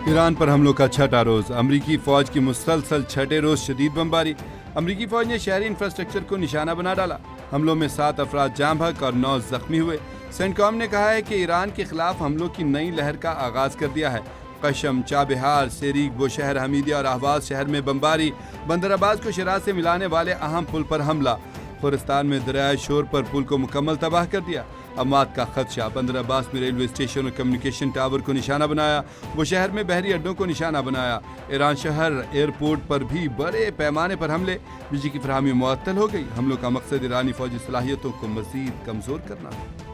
Iran पर हमलों का छठा रोज, अमरीकी फौज की मुसलसल छठे रोज शदीद बमबारी। अमरीकी फौज ने शहरी इंफ्रास्ट्रक्चर को निशाना बना डाला। हमलों में 7 अफराद जाँ बहक और 9 जख्मी हुए। सेंटकॉम ने कहा है कि ईरान के खिलाफ हमलों की नई लहर का आगाज कर दिया है। कशम, चाबहार, सेरीक, बुशहर, हमीदिया और अहवाज शहर में बमबारी। बंदर अब्बास को शिराज से मिलाने वाले अहम पुल पर हमला। खुरस्तान में दरियाए शोर पर पुल को मुकम्मल तबाह कर दिया। अमात का खदशा, बंदर अब्बास में रेलवे स्टेशन और कम्युनिकेशन टावर को निशाना बनाया। वो शहर में बहरी अड्डों को निशाना बनाया। ईरान शहर एयरपोर्ट पर भी बड़े पैमाने पर हमले। बिजली की फराहमी मुअत्तल हो गई। हमलों का मकसद ईरानी फौजी सलाहियतों को मजीद कमजोर करना है।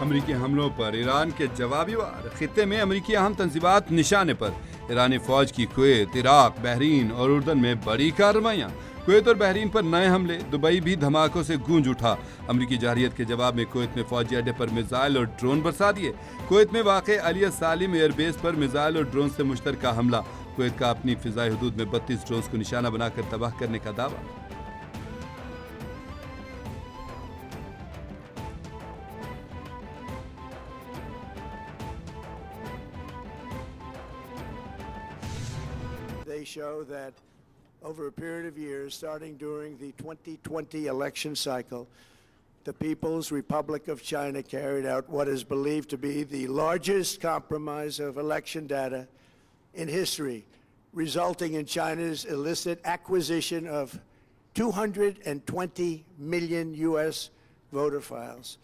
अमरीकी हमलों पर ईरान के जवाबी वार। खित्ते में अमरीकी अहम तंजीबात निशाने पर। ईरानी फौज की कुवैत, इराक, बहरीन और उर्दन में बड़ी कार्रवाइयाँ। कुवैत और बहरीन पर नए हमले। दुबई भी धमाकों से गूंज उठा। अमरीकी जारहियत के जवाब में कुवैत में फौजी अड्डे पर मिसाइल और ड्रोन बरसा दिए। कुवैत में वाक़ अलिया सालिम एयरबेस पर मिसाइल और ड्रोन से मुश्तरका हमला। कुवैत का अपनी फिजाई हदूद में 32 ड्रोन को निशाना बनाकर तबाह करने का दावा। They show that over a period of years, starting during the 2020 election cycle, the People's Republic of China carried out what is believed to be the largest compromise of election data in history, resulting in China's illicit acquisition of 220 million U.S. voter files.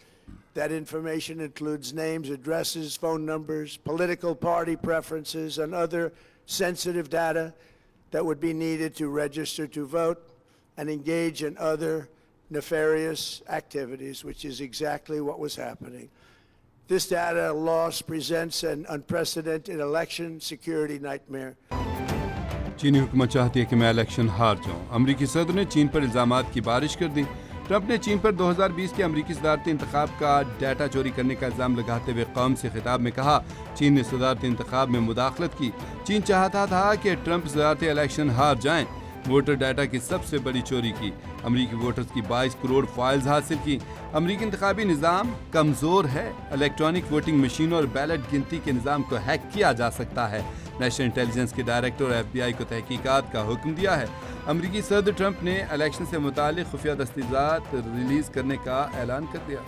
That information includes names, addresses, phone numbers, political party preferences, and other sensitive data that would be needed to register to vote and engage in other nefarious activities, which is exactly what was happening. This data loss presents an unprecedented election security nightmare. चीनी हुकूमत चाहती है कि मैं election हार जाऊं। अमरीकी सदर ने चीन पर इल्जामात की बारिश कर दी। ट्रंप ने चीन पर 2020 के अमरीकी सदारती इंतखाब का डाटा चोरी करने का इल्जाम लगाते हुए कौम से खिताब में कहा, चीन ने सदारती इंतखाब में मुदाखलत की। चीन चाहता था कि ट्रंप सदारती इलेक्शन हार जाएं। वोटर डाटा की सबसे बड़ी चोरी की। अमरीकी वोटर्स की 22 करोड़ फाइल्स हासिल की। अमरीकी इंतखाबी निज़ाम कमज़ोर है। इलेक्ट्रॉनिक वोटिंग मशीन और बैलेट गिनती के निज़ाम को हैक किया जा सकता है। नेशनल इंटेलिजेंस के डायरेक्टर और FBI को तहकीकात का हुक्म दिया है। अमरीकी सदर ट्रंप ने इलेक्शन से मुतालिक खुफिया दस्तावेज़ात रिलीज करने का ऐलान कर दिया।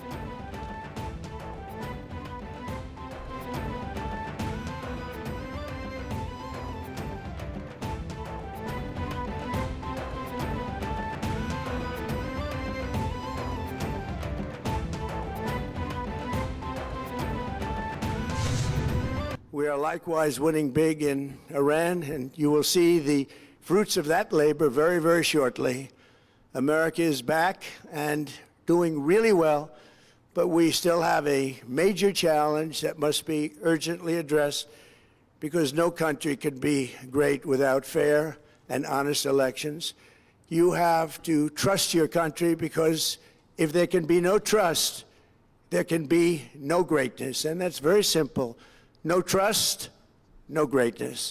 We are likewise winning big in Iran, and you will see the fruits of that labor very, very shortly. America is back and doing really well, but we still have a major challenge that must be urgently addressed, because no country can be great without fair and honest elections. You have to trust your country, because if there can be no trust, there can be no greatness. And that's very simple. No trust, no greatness.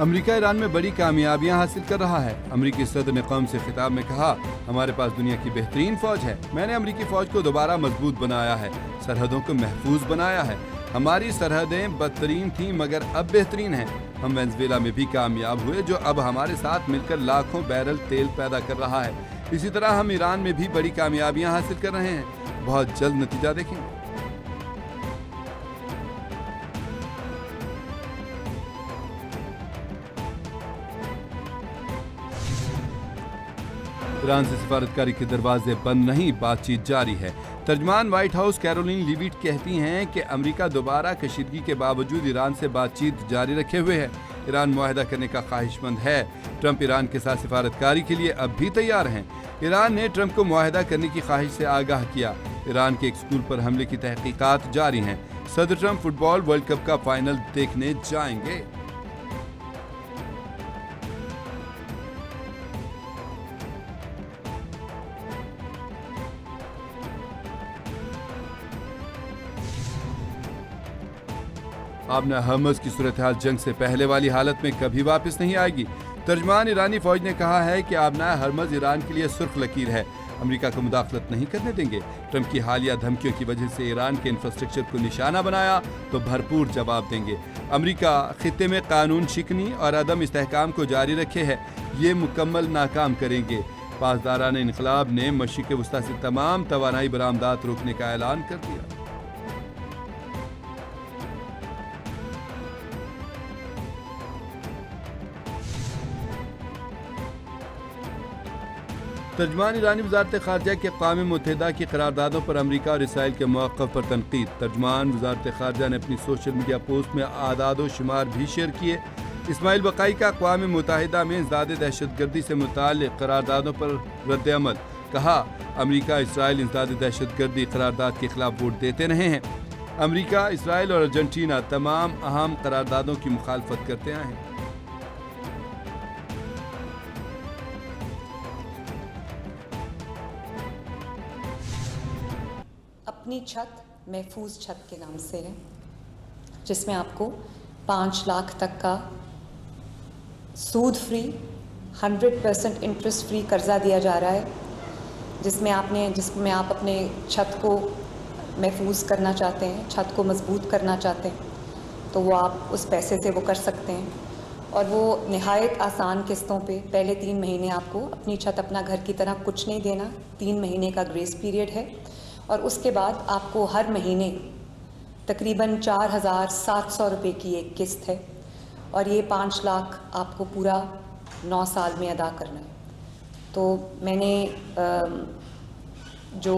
America Iran में बड़ी कामयाबियां हासिल कर रहा है। अमेरिकी सदर ने कौम से खिताब में कहा, हमारे पास दुनिया की बेहतरीन फौज है। मैंने अमेरिकी फौज को दोबारा मजबूत बनाया है, सरहदों को महफूज बनाया है। हमारी सरहदें बदतरीन थीं मगर अब बेहतरीन हैं। हम वेनेजुएला में भी कामयाब हुए, जो अब हमारे साथ मिलकर लाखों बैरल तेल पैदा कर रहा है। इसी तरह हम ईरान में भी बड़ी कामयाबियां हासिल कर रहे हैं। बहुत जल्द नतीजा देखेंगे। ईरान से सिफारतकारी के दरवाजे बंद नहीं, बातचीत जारी है। तर्जमान व्हाइट हाउस कैरोलिन लीविट कहती हैं कि अमेरिका दोबारा कशीदगी के बावजूद ईरान से बातचीत जारी रखे हुए है। ईरान मुआहदा करने का ख्वाहिशमंद है। ट्रंप ईरान के साथ सिफारतकारी के लिए अब भी तैयार हैं। ईरान ने ट्रंप को मुआहदा करने की ख्वाहिश से आगाह किया। ईरान के एक स्कूल पर हमले की तहकीकात जारी हैं। सदर ट्रंप फुटबॉल वर्ल्ड कप का फाइनल देखने जाएंगे। आबना हरमज की सूरत हाल जंग से पहले वाली हालत में कभी वापस नहीं आएगी। तर्जमान ईरानी फौज ने कहा है कि आबना हरमज ईरान के लिए सुर्ख लकीर है, अमेरिका को मुदाखलत नहीं करने देंगे। ट्रंप की हालिया धमकियों की वजह से ईरान के इंफ्रास्ट्रक्चर को निशाना बनाया तो भरपूर जवाब देंगे। अमेरिका खित्ते में कानून शिकनी और अदम इस्तेहकाम को जारी रखे है, ये मुकम्मल नाकाम करेंगे। पासदारान इनकलाब ने मशरिक़ वस्ता से तमाम तवानाई बरामदात रोकने का ऐलान कर दिया। तर्जमान ईरानी वज़ारत ख़ारजा के अक़वाम मुत्तहिदा की करारदादों पर अमेरिका और इसराइल के मौक़िफ़ पर तनक़ीद। तर्जमान वज़ारत ख़ारजा ने अपनी सोशल मीडिया पोस्ट में आदाद व शुमार भी शेयर किए। इस्माइल बक़ाई का अक़वाम मुत्तहिदा में इंसदाद दहशतगर्दी से मुताल्लिक़ करारदादों पर रद्द-ए-अमल। कहा, अमेरिका इसराइल इंसदाद दहशतगर्दी करारदाद के खिलाफ वोट देते रहे हैं। अमेरिका, इसराइल और अर्जेंटीना तमाम अहम करारदादों की मुखालफत करते आए हैं। अपनी छत महफूज छत के नाम से है, जिसमें आपको 5 लाख तक का सूद फ्री 100% इंटरेस्ट फ्री कर्जा दिया जा रहा है, जिसमें आप अपने छत को महफूज करना चाहते हैं, छत को मजबूत करना चाहते हैं, तो वो आप उस पैसे से वो कर सकते हैं। और वो नहायत आसान किस्तों पे पहले 3 महीने आपको अपनी छत अपना घर की तरह कुछ नहीं देना, 3 महीने का ग्रेस पीरियड है। और उसके बाद आपको हर महीने तकरीबन 4,700 रुपये की एक किस्त है, और ये 5 लाख आपको पूरा 9 साल में अदा करना है। तो मैंने जो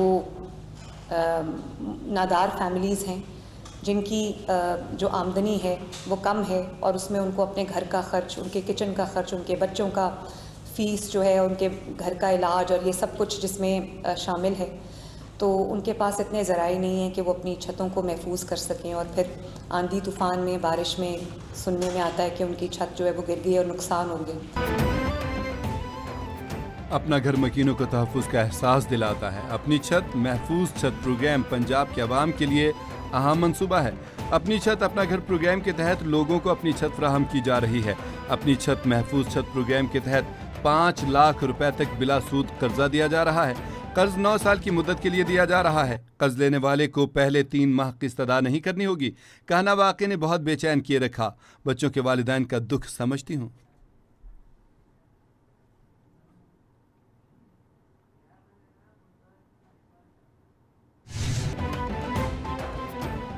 नादार फैमिलीज़ हैं, जिनकी जो आमदनी है वो कम है, और उसमें उनको अपने घर का ख़र्च, उनके किचन का ख़र्च, उनके बच्चों का फ़ीस जो है, उनके घर का इलाज और ये सब कुछ जिसमें शामिल है, तो उनके पास इतने ज़राए नहीं हैं कि वो अपनी छतों को महफूज कर सकें। और फिर आंधी तूफ़ान में, बारिश में सुनने में आता है कि उनकी छत जो है वो गिर गई और नुकसान हो गया। अपना घर मकीनों को तहफ़्फ़ुज़ का एहसास दिलाता है। अपनी छत महफूज छत प्रोग्राम पंजाब के अवाम के लिए अहम मंसूबा है। अपनी छत अपना घर प्रोग्राम के तहत लोगों को अपनी छत फराहम की जा रही है। अपनी छत महफूज छत प्रोग्राम के तहत 5 लाख रुपए तक बिला सूद कर्जा दिया जा रहा है। कर्ज 9 साल की मुद्दत के लिए दिया जा रहा है। कर्ज लेने वाले को पहले 3 माह किस्त अदा नहीं करनी होगी। कहना वाक़ई ने बहुत बेचैन किए रखा। बच्चों के वालिदैन का दुख समझती हूँ।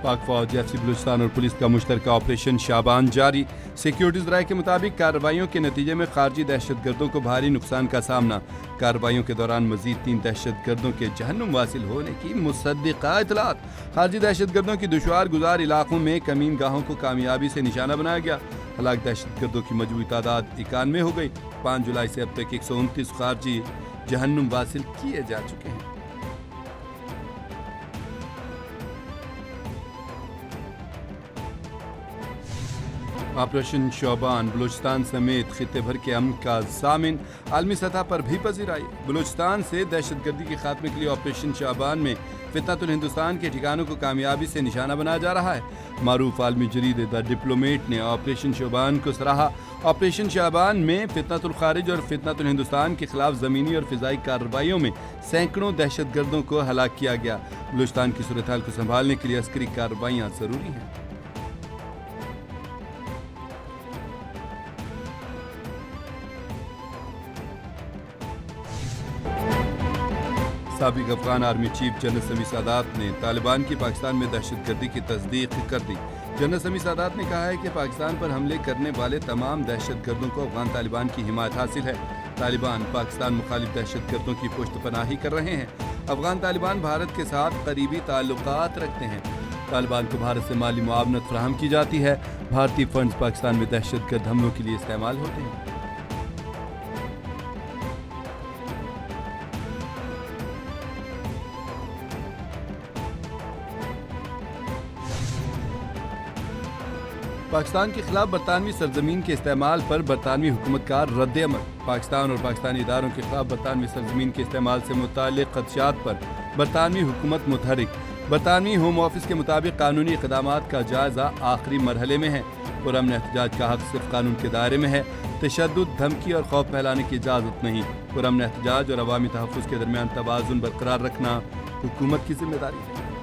पाक फौज, एफसी बलूचिस्तान और पुलिस का मुश्तरका ऑपरेशन शाबान जारी। सिक्योरिटीज राय के मुताबिक कार्रवाइयों के नतीजे में खारजी दहशतगर्दों को भारी नुकसान का सामना। कार्रवाइयों के दौरान मजीद 3 दहशतगर्दों के जहन्नुम वासिल होने की मुसद्दिका इतलात। खारजी दहशतगर्दों की दुश्वार गुजार इलाकों में कमीन गाहों को कामयाबी से निशाना बनाया गया। हलाक दहशतगर्दों की मजबूरी तादाद 91 हो गई। 5 जुलाई से अब तक 129 खारजी जहन्नुम वासिल किए जा चुके हैं। ऑपरेशन शौबान बलूचिस्तान समेत खित्ते भर के अमन का ज़ामिन आलमी सतह पर भी पजीर आई। बलूचिस्तान से दहशतगर्दी के खात्मे के लिए ऑपरेशन शौबान में फितनतुल हिंदुस्तान के ठिकानों को कामयाबी से निशाना बनाया जा रहा है। मारूफ आलमी जरीद द डिप्लोमेट ने ऑपरेशन शौबान को सराहा। ऑपरेशन शौबान में फितनतुल खारिज और फितनतुल हिंदुस्तान के खिलाफ ज़मीनी और फ़िज़ाई कार्रवाइयों में सैकड़ों दहशतगर्दों को हलाक किया गया। बलूचिस्तान की सूरत हाल को संभालने के लिए अस्करी कार्रवाइयाँ ज़रूरी हैं। साबिक अफगान आर्मी चीफ जनरल समी सादात ने तालिबान की पाकिस्तान में दहशतगर्दी की तस्दीक कर दी। जनरल समी सादात ने कहा है कि पाकिस्तान पर हमले करने वाले तमाम दहशतगर्दों को अफगान तालिबान की हिमायत हासिल है। तालिबान पाकिस्तान मुखालिफ दहशतगर्दों की पुश्तपनाही कर रहे हैं। अफगान तालिबान भारत के साथ करीबी ताल्लुकात रखते हैं। तालिबान को भारत से माली मुआवनत फराहम की जाती है। भारतीय फंड्स पाकिस्तान में दहशतगर्द हमलों के लिए इस्तेमाल होते हैं। पाकिस्तान के खिलाफ बरतानवी सरजमीन के इस्तेमाल पर बरतानवी हुकूमत का रद्द-ए-अमल। पाकिस्तान और पाकिस्तानी इदारों के खिलाफ बरतानवी सरजमीन के इस्तेमाल से मुताल्लिक़ खदशात पर बरतानवी हुकूमत मुतहरिक। बरतानवी होम ऑफिस के मुताबिक कानूनी इक़दामात का जायजा आखिरी मरहले में है। पुरअमन एहतजाज का हक सिर्फ कानून के दायरे में है। तशद्दुद, धमकी और खौफ फैलाने की इजाज़त नहीं। पुरअमन एहतजाज और अवामी तहफ़्फ़ुज़ के दरमियान तवाज़ुन बरकरार रखना हुकूमत की जिम्मेदारी है।